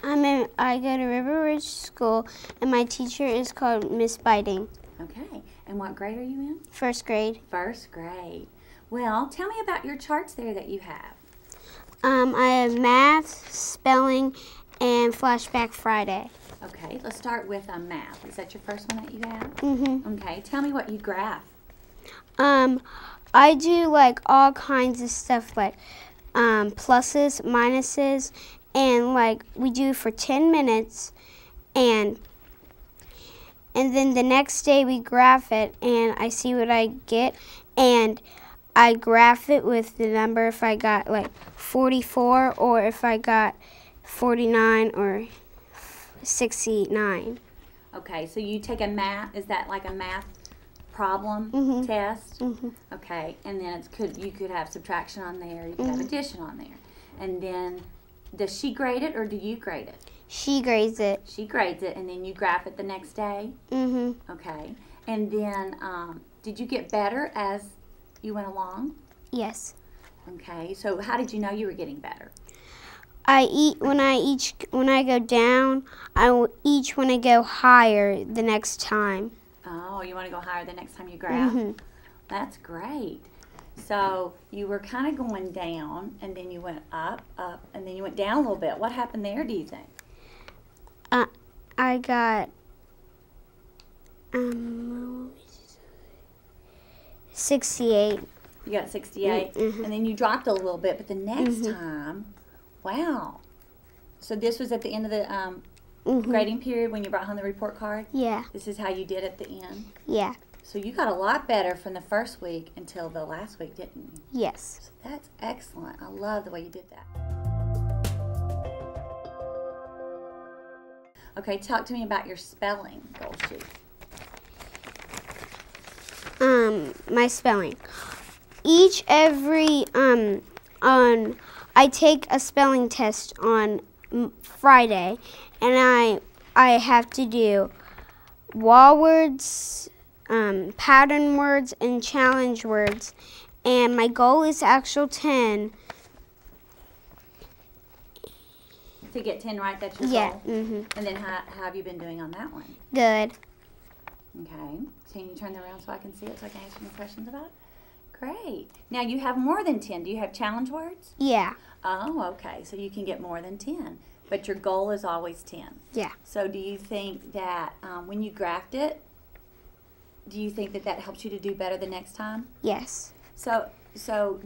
I go to River Ridge School, and my teacher is called Miss Biting. Okay. And what grade are you in? First grade. First grade. Well, tell me about your charts there that you have. I have math, spelling, and Flashback Friday. Okay, let's start with math. Is that your first one that you have? Mm-hmm. Okay, tell me what you graph. I do like all kinds of stuff like pluses, minuses, and like we do for 10 minutes, and then the next day we graph it, and I see what I get, and I graph it with the number if I got like 44 or if I got 49 or 69. Okay, so you take a math, is that like a math problem test? Mm-hmm. Okay, and then you could have subtraction on there, you could have addition on there. And then, does she grade it or do you grade it? She grades it. She grades it and then you graph it the next day? Mm-hmm. Okay, and then did you get better as you went along? Yes. Okay, so how did you know you were getting better? When I go down, I want to go higher the next time. Oh, you want to go higher the next time you graph? Mm-hmm. That's great. So you were kind of going down, and then you went up, and then you went down a little bit. What happened there, do you think? I got 68. You got 68, Mm-hmm. and then you dropped a little bit, but the next time, wow. So this was at the end of the grading period when you brought home the report card? Yeah. This is how you did at the end? Yeah. So you got a lot better from the first week until the last week, didn't you? Yes. So that's excellent. I love the way you did that. Okay, talk to me about your spelling goal sheet. My spelling. I take a spelling test on Friday, and I have to do wall words, pattern words, and challenge words, and my goal is actual 10. To get 10 right, that's your Yeah. goal? Mm-hmm. And then how have you been doing on that one? Good. Okay. Can you turn that around so I can see it so I can ask you more questions about it? Great. Now you have more than 10. Do you have challenge words? Yeah. Oh, okay. So you can get more than 10. But your goal is always 10. Yeah. So do you think that when you graphed it, do you think that helps you to do better the next time? Yes. So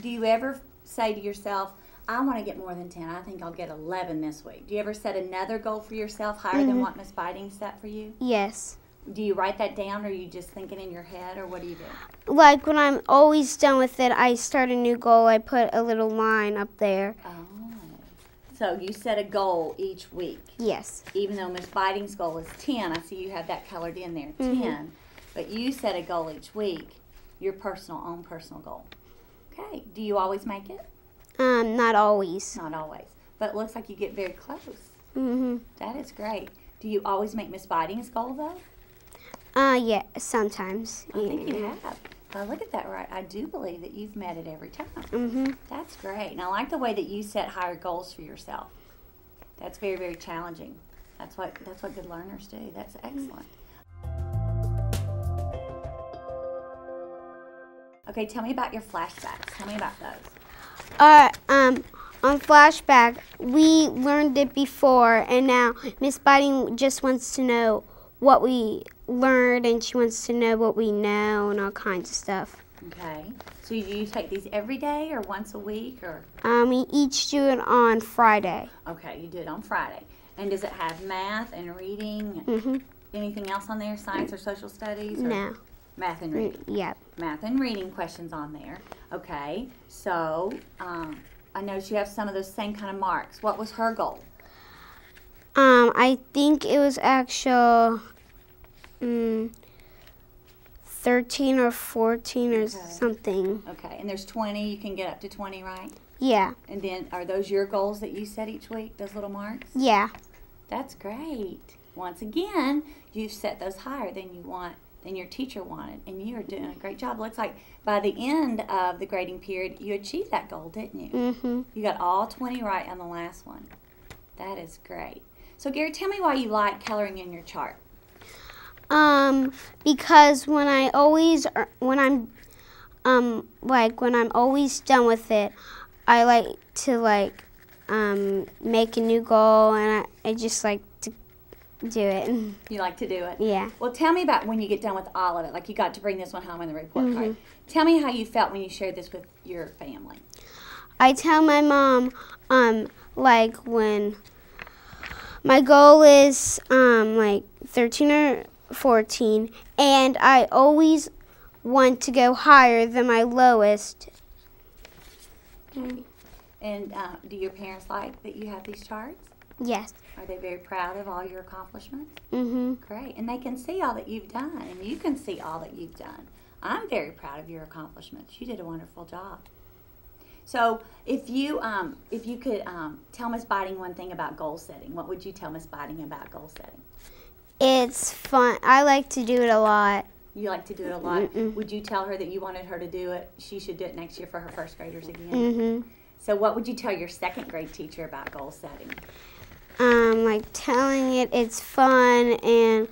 do you ever say to yourself, I want to get more than 10. I think I'll get 11 this week. Do you ever set another goal for yourself higher than what Miss Biting set for you? Yes. Do you write that down, or are you just thinking in your head, or what do you do? Like when I'm always done with it, I start a new goal. I put a little line up there. Oh. So you set a goal each week. Yes. Even though Miss Biting's goal is 10, I see you have that colored in there, 10. But you set a goal each week, your own personal goal. Okay. Do you always make it? Not always. Not always. But it looks like you get very close. Mm-hmm. That is great. Do you always make Miss Biting's goal, though? Yeah, sometimes. I think you have. Look at that, right? I do believe that you've met it every time. Mm-hmm. That's great. And I like the way that you set higher goals for yourself. That's very, very challenging. That's what good learners do. That's excellent. Okay, tell me about your flashbacks. Tell me about those. On Flashback, we learned it before, and now Miss Biting just wants to know what we learned, and she wants to know what we know and all kinds of stuff. Okay. So do you take these every day or once a week, or? We each do it on Friday. Okay, you do it on Friday. And does it have math and reading? Mm-hmm. Anything else on there, science or social studies? Or No. Math and reading. Yep. Math and reading questions on there. Okay. So I noticed you have some of those same kind of marks. What was her goal? I think it was actual 13 or 14 or something. Okay, and there's 20. You can get up to 20, right? Yeah. And then are those your goals that you set each week, those little marks? Yeah. That's great. Once again, you've set those higher than your teacher wanted, and you are doing a great job. It looks like by the end of the grading period, you achieved that goal, didn't you? Mm-hmm. You got all 20 right on the last one. That is great. So Garrett, tell me why you like coloring in your chart. Because when I'm always done with it, I like to make a new goal, and I just like to do it. You like to do it? Yeah. Well, tell me about when you get done with all of it. Like you got to bring this one home in the report card. Tell me how you felt when you shared this with your family. I tell my mom, when my goal is 13 or 14, and I always want to go higher than my lowest. Okay. And do your parents like that you have these charts? Yes. Are they very proud of all your accomplishments? Mhm. Great. And they can see all that you've done, and you can see all that you've done. I'm very proud of your accomplishments. You did a wonderful job. So if you could tell Miss Biting one thing about goal setting, what would you tell Miss Biting about goal setting? It's fun. I like to do it a lot. You like to do it a lot. Would you tell her that you wanted her to do it? She should do it next year for her first graders again. So what would you tell your second grade teacher about goal setting? Telling it it's fun and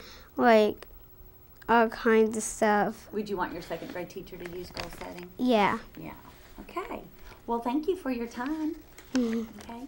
all kinds of stuff. Would you want your second grade teacher to use goal setting? Yeah. Yeah. Okay. Well, thank you for your time. Okay.